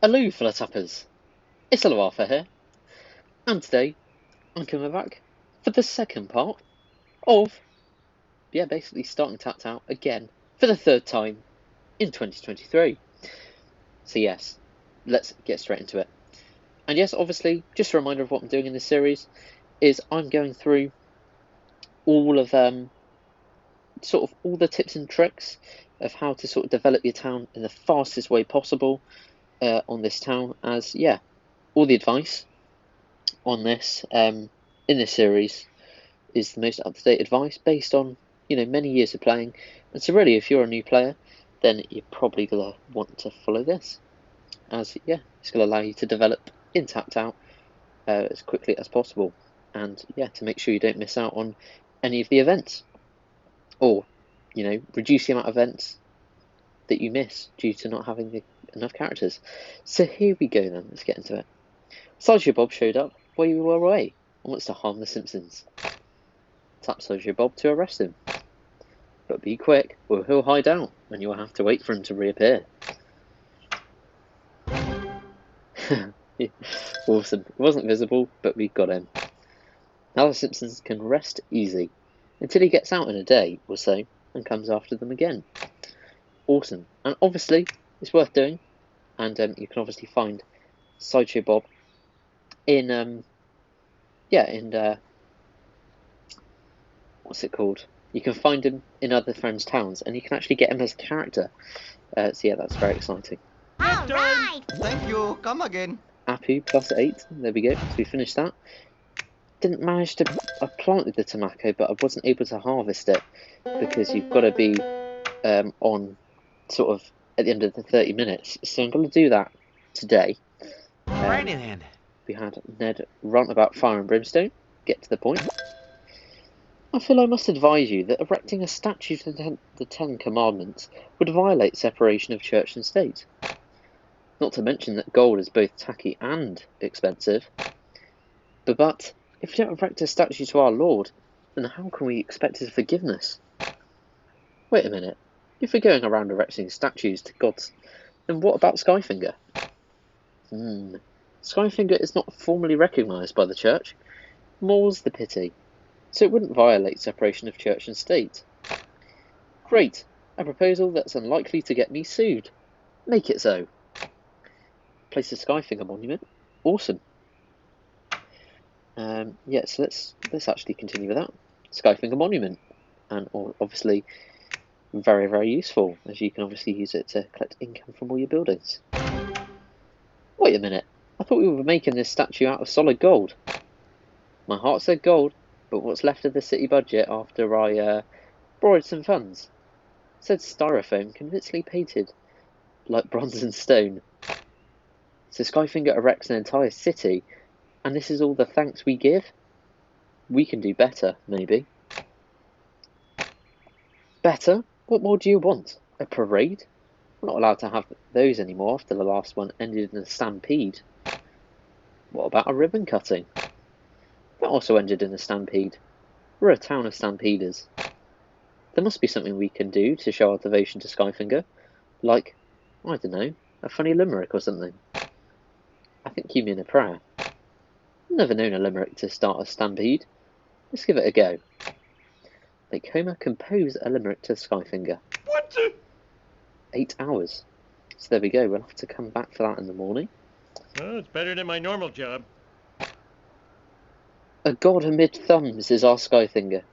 Hello, fellow tappers. It's ElloArfur here, and today I'm coming back for the second part of, basically starting Tapped Out again for the third time in 2023. So yes, let's get straight into it. And yes, obviously, just a reminder of what I'm doing in this series is I'm going through all of sort of all the tips and tricks of how to sort of develop your town in the fastest way possible on this town, as all the advice on this in this series is the most up-to-date advice based on many years of playing. And so really, if you're a new player, then you're probably gonna want to follow this, as it's gonna allow you to develop in Tapped Out as quickly as possible, and to make sure you don't miss out on any of the events, or reduce the amount of events that you miss due to not having enough characters. So here we go then, let's get into it. Sideshow Bob showed up while you were away and wants to harm the Simpsons. Tap Sideshow Bob to arrest him. But be quick, or he'll hide out and you'll have to wait for him to reappear. Awesome. He wasn't visible, but we got him. Now the Simpsons can rest easy until he gets out in a day or so and comes after them again. Awesome. And obviously, it's worth doing. And you can obviously find Sideshow Bob in what's it called? You can find him in other friends' towns, and you can actually get him as a character. So that's very exciting. All right. Thank you. Come again. Apu +8. There we go. So we finished that. Didn't manage to. I planted the tomato, but I wasn't able to harvest it because you've got to be on sort of at the end of the 30 minutes. So I'm going to do that today. Righty then. We had Ned rant about fire and brimstone. Get to the point. I feel I must advise you that erecting a statue to the Ten Commandments would violate separation of church and state. Not to mention that gold is both tacky and expensive. But if you don't erect a statue to our Lord, then how can we expect his forgiveness? Wait a minute. If we're going around erecting statues to gods, then what about Skyfinger? Skyfinger is not formally recognised by the church. More's the pity. So it wouldn't violate separation of church and state. Great. A proposal that's unlikely to get me sued. Make it so. Place a Skyfinger monument. Awesome. So let's actually continue with that. Skyfinger monument. And obviously very, very useful, as you can obviously use it to collect income from all your buildings. Wait a minute. I thought we were making this statue out of solid gold. My heart said gold, but what's left of the city budget after I borrowed some funds said styrofoam convincingly painted like bronze and stone. So Skyfinger erects an entire city, and this is all the thanks we give? We can do better, maybe. Better? What more do you want? A parade? We're not allowed to have those anymore after the last one ended in a stampede. What about a ribbon cutting? That also ended in a stampede. We're a town of stampeders. There must be something we can do to show our devotion to Skyfinger. Like, I don't know, a funny limerick or something. I think you mean a prayer. Never known a limerick to start a stampede. Let's give it a go. Make Homer compose a limerick to Skyfinger. What? 8 hours. So there we go, we'll have to come back for that in the morning. Oh, it's better than my normal job. A god amid thumbs is our Skyfinger.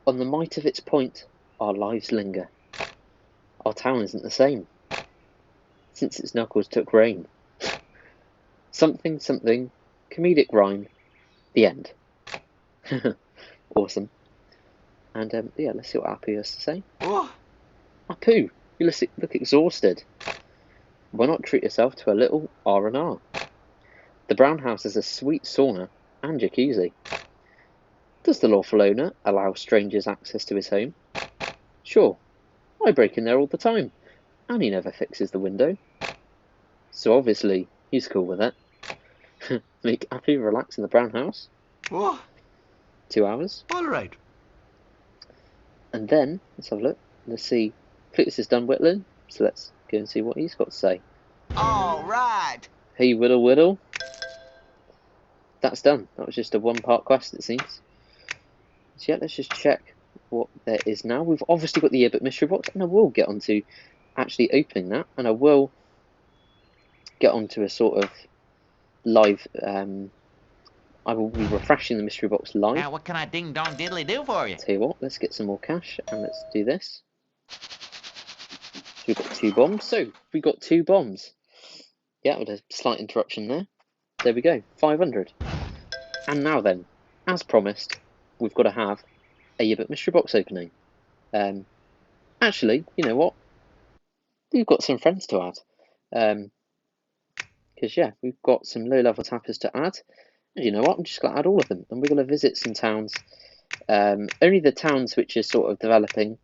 On the might of its point, our lives linger. Our town isn't the same since its knuckles took rain. Something, something, comedic rhyme, the end. Awesome. And let's see what Apu has to say. Oh. Apu, you look exhausted. Why not treat yourself to a little R&R? The Brown House has a sweet sauna and jacuzzi. Does the lawful owner allow strangers access to his home? Sure. I break in there all the time, and he never fixes the window. So obviously, he's cool with it. Make Apu relax in the Brown House. Oh. 2 hours. All right. And then, let's have a look. Let's see. Cletus is done whittling. So let's go and see what he's got to say. All right. Hey, Whittle Whittle. That's done. That was just a one-part quest, it seems. So yeah, let's just check what there is now. We've obviously got the Yearbook mystery box, and I will get onto actually opening that, and I will get onto a sort of live. I will be refreshing the mystery box live. Now, what can I ding dong diddly do for you? Tell you what, let's get some more cash and let's do this. So we've got 2 bombs. So we got 2 bombs. Yeah, with a slight interruption there. There we go, 500. And now then, as promised, we've got to have a Yearbook mystery box opening. Actually, you know what? We've got some friends to add. Because yeah, we've got some low-level tappers to add. And you know what? I'm just going to add all of them, and we're going to visit some towns. Only the towns which are sort of developing,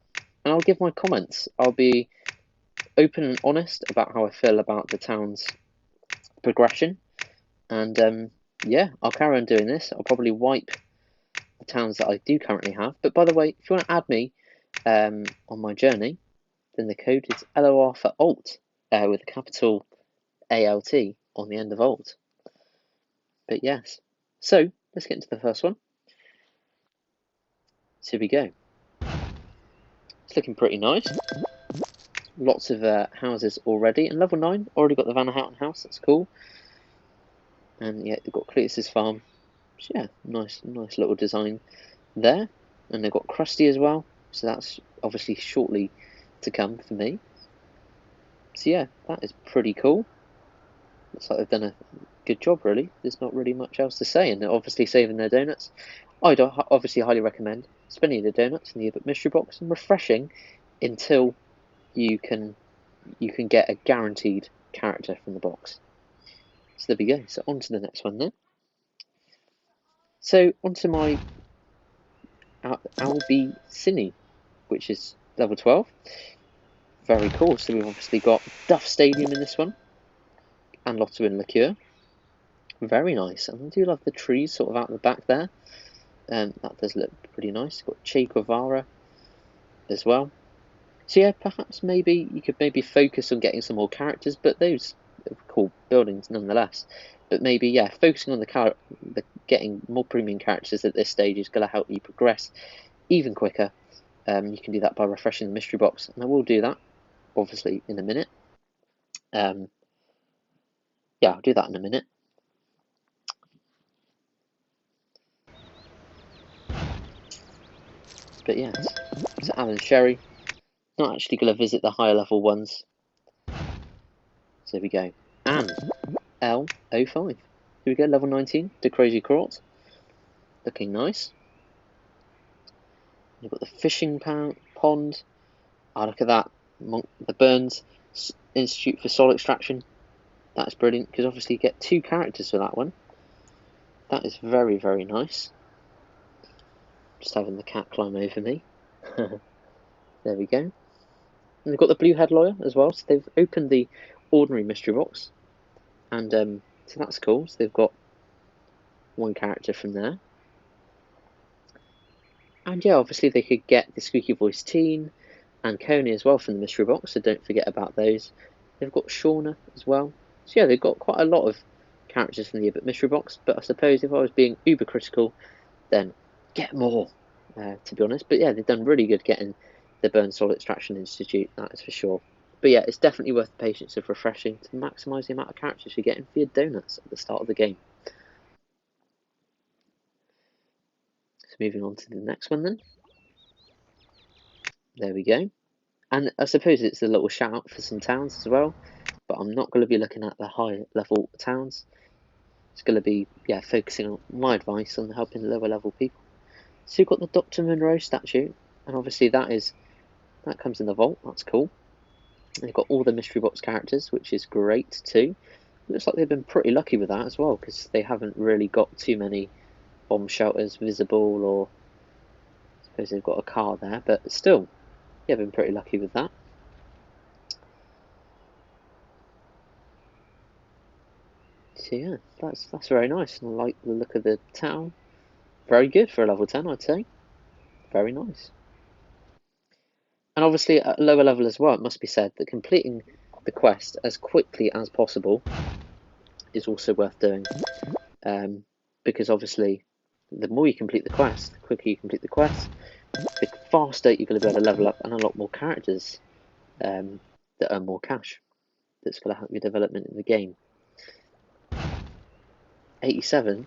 and I'll give my comments. I'll be open and honest about how I feel about the town's progression, and yeah, I'll carry on doing this. I'll probably wipe the towns that I do currently have. But by the way, if you want to add me on my journey, then the code is ElloArfurAlt with a capital ALT on the end of alt. But yes, so let's get into the first one. So here we go. It's looking pretty nice. Lots of houses already, and level 9 already got the Van Houten house. That's cool. And yeah, they've got Cletus's farm. So yeah, nice little design there. And they've got Krusty as well. So that's obviously shortly to come for me. So yeah, that is pretty cool. Looks like they've done a good job, really. There's not really much else to say, and they're obviously saving their donuts. I don't obviously highly recommend spending the donuts in the Yearbook mystery box and refreshing until you can get a guaranteed character from the box. So there we go. So on to the next one then. So onto my Albi Cine, which is level 12. Very cool. So we've obviously got Duff Stadium in this one, and Lotto and Liqueur. Very nice. And I do love the trees sort of out the back there. That does look pretty nice. Got Che Guevara as well. So yeah, perhaps maybe you could focus on getting some more characters, but those are cool buildings nonetheless. But maybe yeah, focusing on the getting more premium characters at this stage is going to help you progress even quicker. You can do that by refreshing the mystery box, and I will do that obviously in a minute. Yeah, I'll do that in a minute. But yes, so Alan Sherry, not actually going to visit the higher level ones. So there we go. And L05. Here we go, level 19, the Crazy Court. Looking nice. You've got the fishing pond. Oh, look at that. The Burns Institute for Soul Extraction. That's brilliant, because obviously you get 2 characters for that one. That is very, very nice. Just having the cat climb over me. There we go. And they've got the Blue Head Lawyer as well, so they've opened the ordinary mystery box. And so that's cool. So they've got 1 character from there. And yeah, obviously they could get the Squeaky Voice Teen and Coney as well from the mystery box, so don't forget about those. They've got Shauna as well. So yeah, they've got quite a lot of characters from the Yearbook mystery box, but I suppose if I was being uber critical, then get more, to be honest. But yeah, they've done really good getting the Burn Soul Extraction Institute, that is for sure. But yeah, it's definitely worth the patience of refreshing to maximise the amount of characters you're getting for your donuts at the start of the game. So moving on to the next one then. There we go. And I suppose it's a little shout out for some towns as well, but I'm not going to be looking at the high level towns. It's going to be, yeah, focusing on my advice on helping lower level people. So you've got the Dr. Monroe statue, and obviously that comes in the vault. That's cool. And you've got all the mystery box characters, which is great too. It looks like they've been pretty lucky with that as well, because they haven't really got too many bomb shelters visible, or I suppose they've got a car there, but still, yeah, been pretty lucky with that. So yeah, that's very nice. And I like the look of the town. Very good for a level 10, I'd say. Very nice. And obviously at a lower level as well, it must be said that completing the quest as quickly as possible is also worth doing. Because obviously the more you complete the quest, the quicker you complete the quest, the faster you're going to be able to level up and unlock more characters that earn more cash. That's going to help your development in the game. 87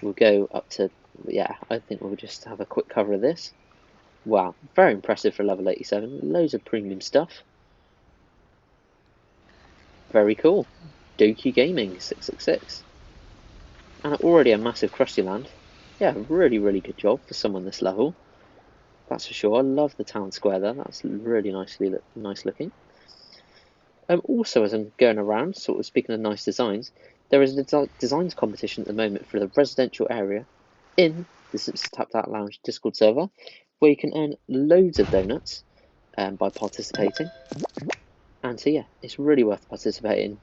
will go up to, yeah, I think we'll just have a quick cover of this. Wow, very impressive for level 87. Loads of premium stuff. Very cool. Doki Gaming 666. And already a massive Krusty Land. Yeah, really, really good job for someone this level. That's for sure. I love the town square there. That's really nice looking. Also, as I'm going around, sort of speaking of nice designs, there is a designs competition at the moment for the residential area in the Simpsons Tapped Out Lounge Discord server, where you can earn loads of donuts by participating. And so yeah, it's really worth participating.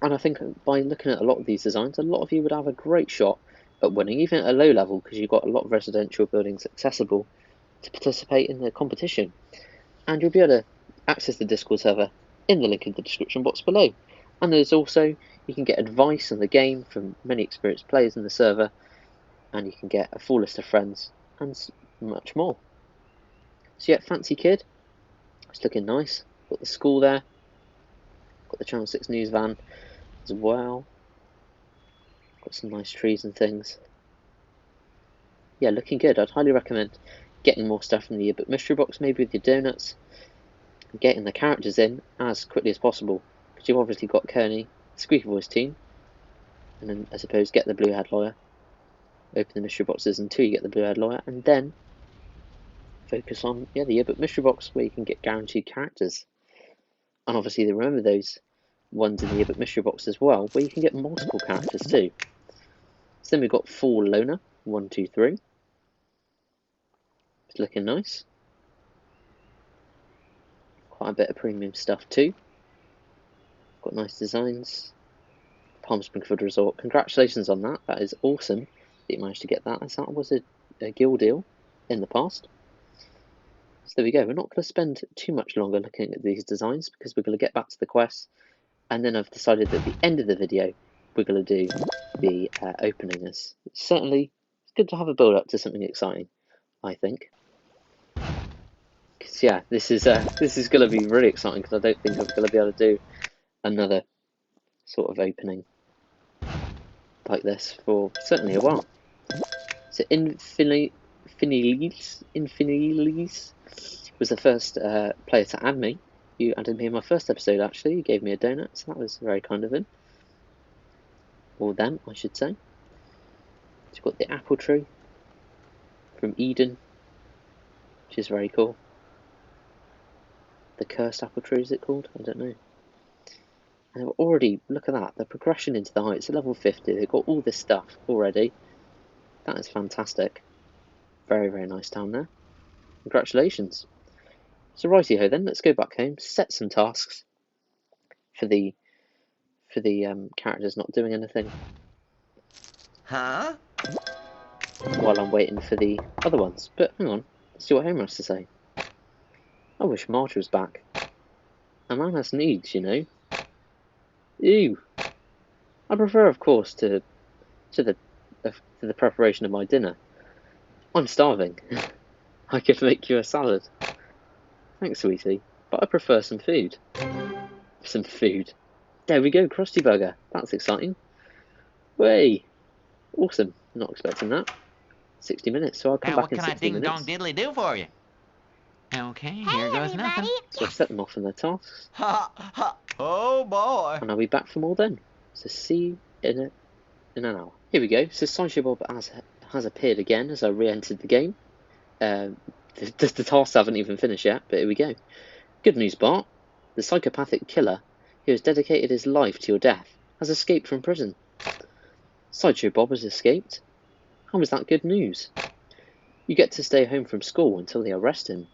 And I think by looking at a lot of these designs, a lot of you would have a great shot at winning, even at a low level, because you've got a lot of residential buildings accessible to participate in the competition. And you'll be able to access the Discord server in the link in the description box below. And there's also, you can get advice on the game from many experienced players in the server, and you can get a full list of friends and much more. So yeah, fancy kid, it's looking nice. Got the school there, got the Channel 6 news van as well. Got some nice trees and things. Yeah, looking good. I'd highly recommend getting more stuff from the Yearbook mystery box, maybe with your donuts, and getting the characters in as quickly as possible, because you've obviously got Kearney, Squeaky Voice team, and then I suppose get the blue haired lawyer, open the mystery boxes until you get the blue haired lawyer, and then focus on the Yearbook mystery box where you can get guaranteed characters. And obviously remember those ones in the Yearbook mystery box as well, where you can get multiple characters too. So then we've got Full Loner 1, 2, 3. It's looking nice. Quite a bit of premium stuff too. Got nice designs. Palm Springfield Resort. Congratulations on that. That is awesome that you managed to get that, as that was a guild deal in the past. So there we go. We're not going to spend too much longer looking at these designs, because we're going to get back to the quest, and then I've decided that at the end of the video we're going to do the opening. It's certainly good to have a build up to something exciting, I think. Because yeah, this is going to be really exciting, because I don't think I'm going to be able to do another sort of opening like this for certainly a while. So Infiniles was the first player to add me. You added me in my first episode, actually. You gave me a donut, so that was very kind of him. Or them, I should say. So you've got the apple tree from Eden, which is very cool. The cursed apple tree, is it called? I don't know. And already, look at that, the progression into the heights at level 50. They've got all this stuff already. That is fantastic. Very, very nice down there. Congratulations. So righty-ho then, let's go back home, set some tasks for the characters not doing anything. Huh? While I'm waiting for the other ones. But hang on, let's see what Homer has to say. I wish Marge was back. A man has needs, you know. Ew. I prefer, of course, to the preparation of my dinner. I'm starving. I could make you a salad. Thanks, sweetie, but I prefer some food. Some food. There we go, Krusty Burger. That's exciting. Way. Awesome. Not expecting that. 60 minutes, so I'll come back in 60 minutes. What can I ding-dong diddly do for you? Okay, here goes nothing. So I've set them off on their tasks. Ha ha! Oh boy! And I'll be back for more then. So see you in an hour. Here we go. So Sideshow Bob has appeared again as I re-entered the game. The tasks haven't even finished yet, but here we go. Good news, Bart. The psychopathic killer who has dedicated his life to your death has escaped from prison. Sideshow Bob has escaped. How is that good news? You get to stay home from school until they arrest him.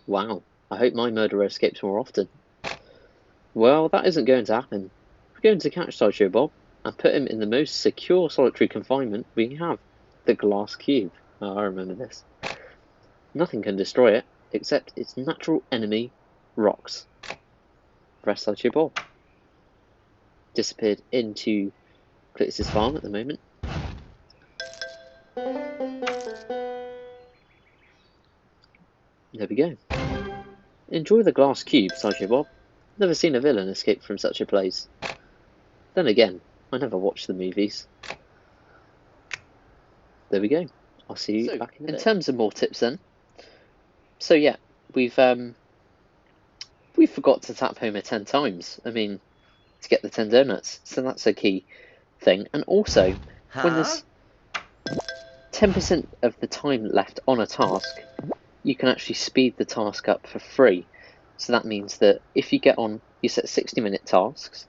Wow, I hope my murderer escapes more often. Well, that isn't going to happen. We're going to catch Sideshow Bob and put him in the most secure solitary confinement we have, the glass cube. Oh, I remember this. Nothing can destroy it. except its natural enemy, rocks. Press Sideshow Bob. Disappeared into Clitus's farm at the moment. There we go. Enjoy the glass cube, Sideshow Bob. Never seen a villain escape from such a place. Then again, I never watched the movies. There we go. I'll see you back in a bit. In terms of more tips then. So yeah, we forgot to tap Homer 10 times. I mean, to get the 10 donuts. So that's a key thing. And also, when there's 10% of the time left on a task, you can actually speed the task up for free. So that means that if you get on, you set 60-minute tasks,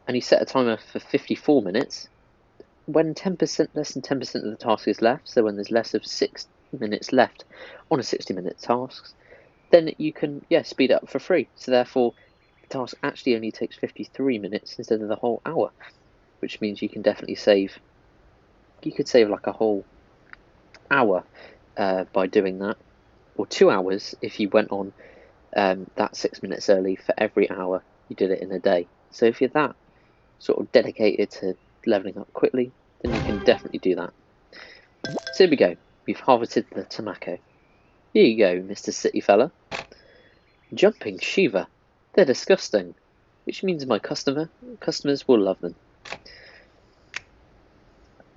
and you set a timer for 54 minutes, when 10% less than 10% of the task is left, so when there's less of 6 minutes left on a 60-minute task, then you can speed it up for free. So therefore, the task actually only takes 53 minutes instead of the whole hour, which means you can definitely save. You could save like a whole hour by doing that, or 2 hours if you went on that 6 minutes early for every hour you did it in a day. So if you're that sort of dedicated to leveling up quickly, then you can definitely do that. So here we go. We've harvested the tobacco. Here you go, Mr. City Fella. Jumping Shiva. They're disgusting, which means my customers will love them.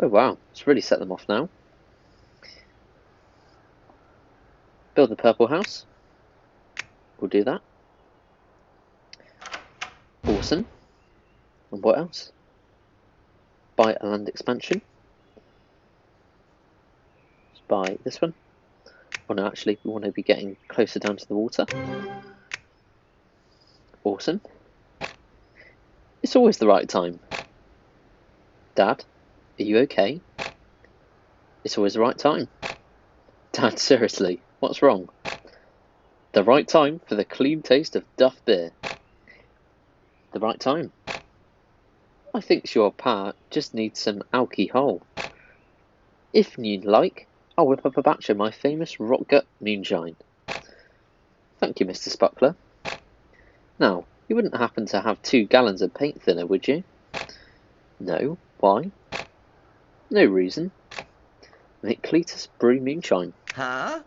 Oh wow, it's really set them off now. Build the purple house. We'll do that. Awesome. And what else? Buy a land expansion. Let's buy this one. Oh no, actually, we want to be getting closer down to the water. Awesome. It's always the right time. Dad, are you okay? It's always the right time. Dad, seriously, what's wrong? The right time for the clean taste of Duff beer. The right time. I think your pa just needs some alcohol. If you'd like, I'll whip up a batch of my famous rock gut moonshine. Thank you, Mr. Spuckler. Now, you wouldn't happen to have 2 gallons of paint thinner, would you? No. Why? No reason. Make Cletus brew moonshine. Huh?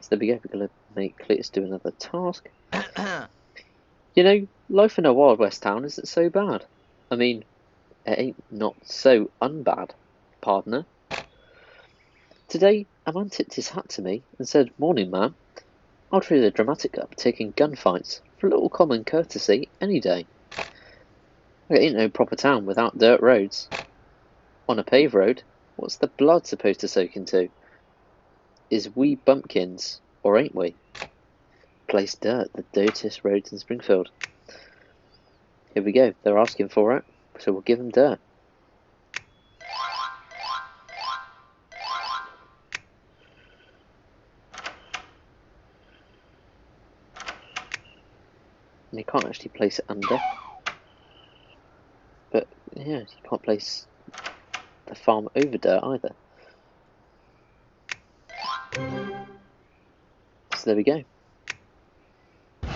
So there we go. We're going to make Cletus do another task. You know, life in a Wild West town isn't so bad. I mean, it ain't not so unbad, partner. Today, a man tipped his hat to me and said, "Morning, man. I'll trade a dramatic uptake in gunfights for a little common courtesy any day. It ain't no proper town without dirt roads. On a paved road, what's the blood supposed to soak into? Is we bumpkins, or ain't we? Place dirt, the dirtiest roads in Springfield." Here we go, they're asking for it, so we'll give them dirt. And you can't actually place it under. But yeah, you can't place the farm over dirt either. So there we go.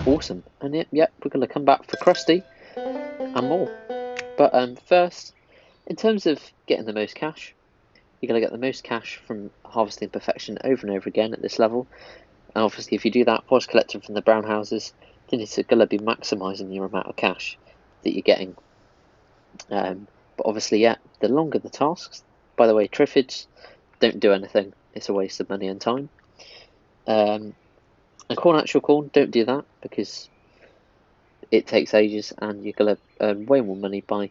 Awesome. And yep, we're going to come back for Krusty and more. But first, in terms of getting the most cash, you're going to get the most cash from harvesting perfection over and over again at this level. And obviously, if you do that whilst collecting from the brown houses, then it's going to be maximising your amount of cash that you're getting. But obviously, yeah, the longer the tasks. By the way, triffids, don't do anything. It's a waste of money and time. And corn actual corn, don't do that because it takes ages and you're going to earn way more money by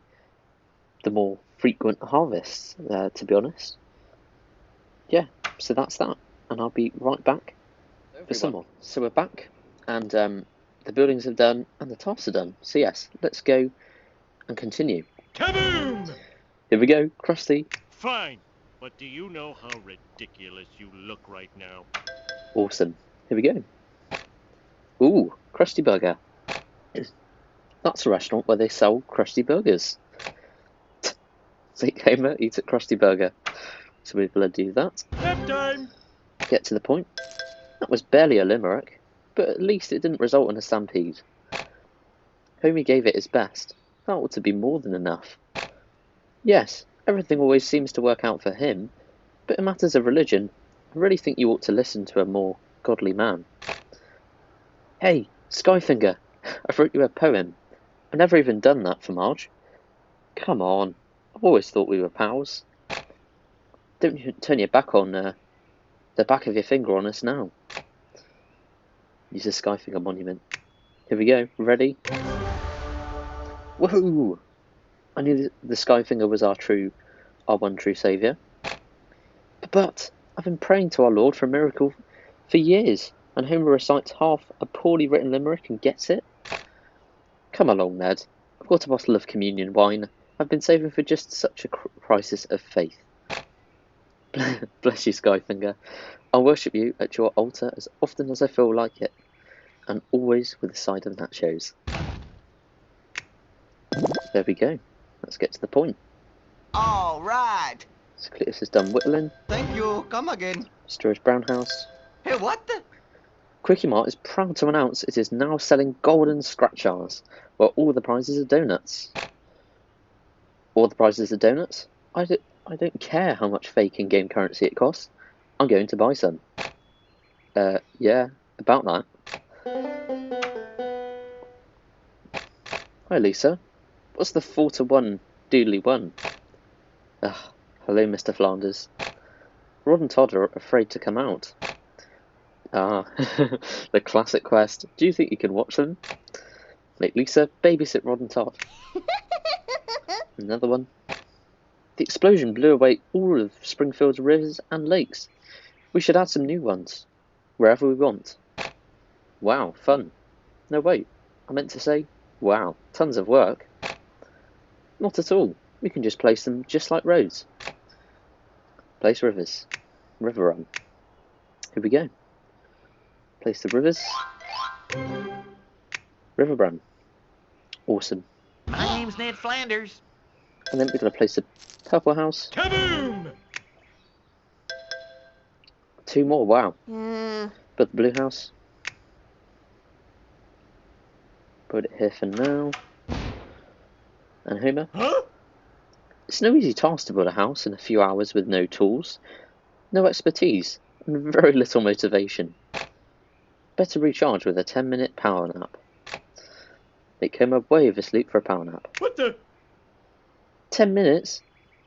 the more frequent harvests, to be honest. Yeah, so that's that. And I'll be right back for some more. So we're back and the buildings are done and the tasks are done. So yes, let's go and continue. Kaboom! Here we go, Krusty. Fine, but do you know how ridiculous you look right now? Awesome. Here we go. Ooh, Krusty Burger. That's a restaurant where they sell Krusty Burgers. So he came out, eat at Krusty Burger. So we're going to do that. Nap time! Get to the point. Oh, was barely a limerick, but at least it didn't result in a stampede. Homie gave it his best. That ought to be more than enough. Yes, everything always seems to work out for him, but in matters of religion, I really think you ought to listen to a more godly man. Hey, Skyfinger, I've wrote you a poem. I've never even done that for Marge. Come on, I've always thought we were pals. Don't you turn your back on the back of your finger on us now. Use the Skyfinger monument. Here we go, ready? Woohoo! I knew the Skyfinger was our one true saviour. But I've been praying to our Lord for a miracle for years, and Homer recites half a poorly written limerick and gets it. Come along, Ned. I've got a bottle of communion wine I've been saving for just such a crisis of faith. Bless you, Skyfinger. I'll worship you at your altar as often as I feel like it, and always with a side of nachos. There we go. Let's get to the point. All right. So Cletus has done whittling. Thank you. Come again. Storage Brown House. Hey, what the? Quickie Mart is proud to announce it is now selling golden scratch jars, where all the prizes are donuts. All the prizes are donuts? I don't care how much fake in-game currency it costs. I'm going to buy some. Yeah, about that. Hi, Lisa. What's the 4-to-1 doodly one? Hello, Mr. Flanders. Rod and Todd are afraid to come out. Ah, the classic quest. Do you think you can watch them? Make Lisa babysit Rod and Todd. Another one. The explosion blew away all of Springfield's rivers and lakes. We should add some new ones, wherever we want. Wow, fun. No, wait, I meant to say, wow, tons of work. Not at all. We can just place them just like roads. Place rivers. River run. Here we go. Place the rivers. River run. Awesome. My name's Ned Flanders. And then we're going to place the purple house. Kaboom! 2 more, wow. But the blue house. Put it here for now. And Homer. Huh? It's no easy task to build a house in a few hours with no tools, no expertise, and very little motivation. Better recharge with a 10-minute power nap. Make Homer way oversleep for a power nap. What the? 10 minutes?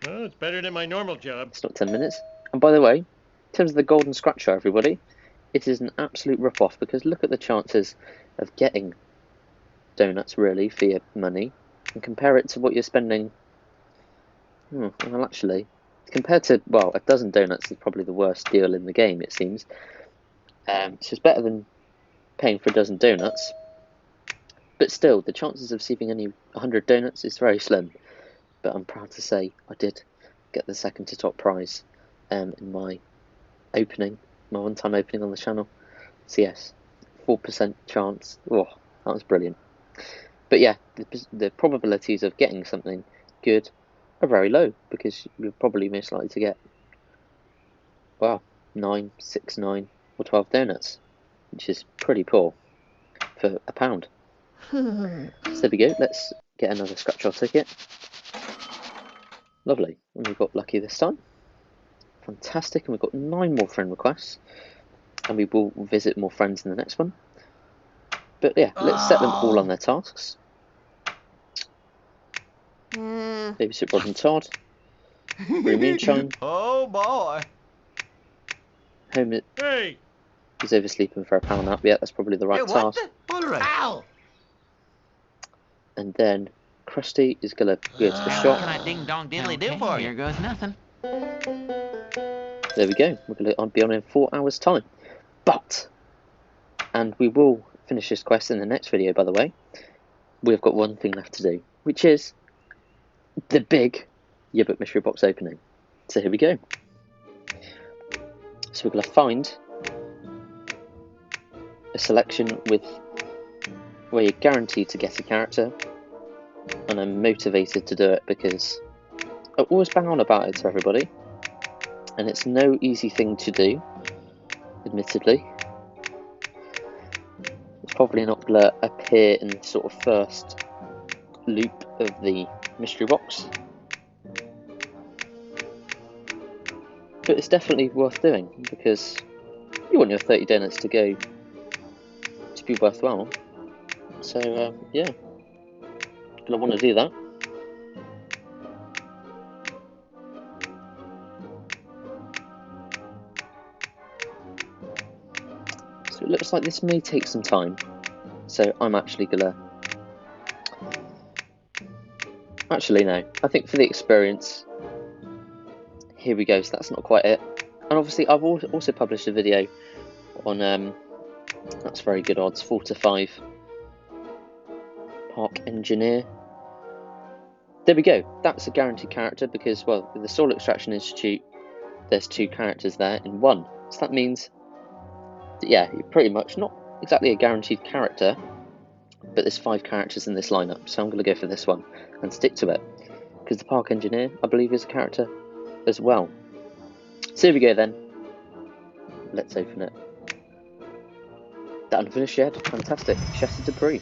Well, it's better than my normal job. It's not 10 minutes. And by the way, in terms of the golden scratcher, everybody, it is an absolute rip-off because look at the chances of getting donuts, really, for your money, and compare it to what you're spending. Well, actually, compared to, well, a dozen donuts is probably the worst deal in the game, it seems. So it's better than paying for a dozen donuts. But still, the chances of receiving only 100 donuts is very slim. But I'm proud to say I did get the second to top prize in my opening, my one-time opening on the channel. So yes, 4% chance. Oh, that was brilliant. But yeah, the probabilities of getting something good are very low because you're probably most likely to get, well, 9, 6, 9 or 12 donuts, which is pretty poor for £1. So there we go, let's get another scratch off ticket. Lovely, and we got lucky this time. Fantastic, and we've got 9 more friend requests, and we will visit more friends in the next one. But yeah, let's set them all on their tasks. Babysit Rod and Todd. Brew Moonshine. Oh boy. Homer Hey! is oversleeping for a power nap. Yeah, that's probably the right Hey, what task. the? All right. Ow. And then Krusty is going to go to the What shop. can I ding dong diddly do Okay, for here you? goes nothing. There we go. We're going to be on in 4 hours' time. But, and we will finish this quest in the next video, by the way. We've got one thing left to do, which is the big Yearbook mystery box opening. So here we go. So we're going to find a selection with where you're guaranteed to get a character, and I'm motivated to do it because I always bang on about it to everybody, and it's no easy thing to do, admittedly, probably not going to appear in the sort of first loop of the mystery box, but it's definitely worth doing because you want your 30 donuts to go to be worthwhile. So yeah, gonna want to do that. So it looks like this may take some time. So I'm actually gonna. Actually, no. I think for the experience, here we go. So that's not quite it. And obviously, I've also published a video on that's very good odds, 4 to 5 Park Engineer. There we go. That's a guaranteed character because, well, with the Soil Extraction Institute, there's 2 characters there in 1. So that means that, yeah, you're pretty much not exactly a guaranteed character, but there's 5 characters in this lineup. So I'm going to go for this one and stick to it because the Park Engineer, I believe, is a character as well. So here we go then. Let's open it. That unfinished shed, fantastic. Chest of debris.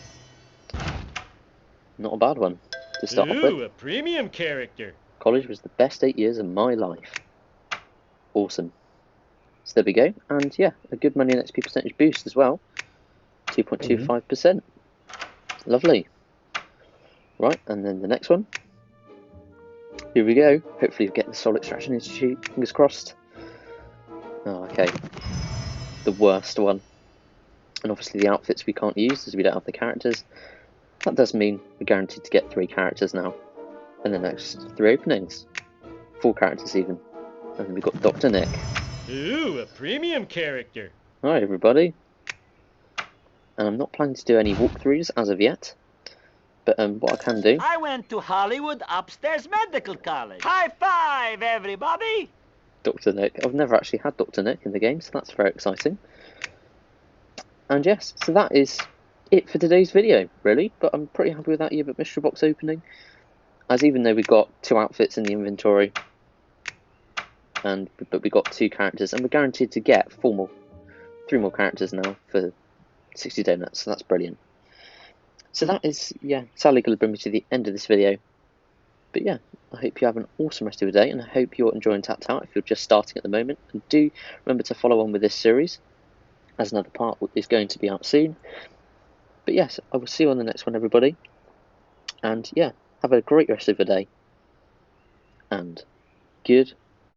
Not a bad one to start off with. Ooh, a premium character. College was the best 8 years of my life. Awesome. So there we go. And yeah, a good money and XP percentage boost as well. 2.25%. Lovely. Right, and then the next one. Here we go. Hopefully you get the Soil Extraction Institute. Fingers crossed. Oh, okay. The worst one. And obviously the outfits we can't use as we don't have the characters. That does mean we're guaranteed to get 3 characters now. And the next 3 openings. 4 characters even. And then we've got Dr. Nick. Ooh, a premium character. Hi everybody. And I'm not planning to do any walkthroughs as of yet. But what I can do... I went to Hollywood Upstairs Medical College. High five, everybody! Dr. Nick. I've never actually had Dr. Nick in the game, so that's very exciting. And yes, so that is it for today's video, really. But I'm pretty happy with that Yearbook mystery box opening. As even though we've got 2 outfits in the inventory, but we got 2 characters, and we're guaranteed to get 3 more characters now for 60 donuts, so that's brilliant. So that is, yeah, sadly going to bring me to the end of this video. But yeah, I hope you have an awesome rest of your day, and I hope you're enjoying Tapped Out if you're just starting at the moment. And do remember to follow on with this series, as another part is going to be out soon. But yes, I will see you on the next one, everybody. And yeah, have a great rest of your day. And good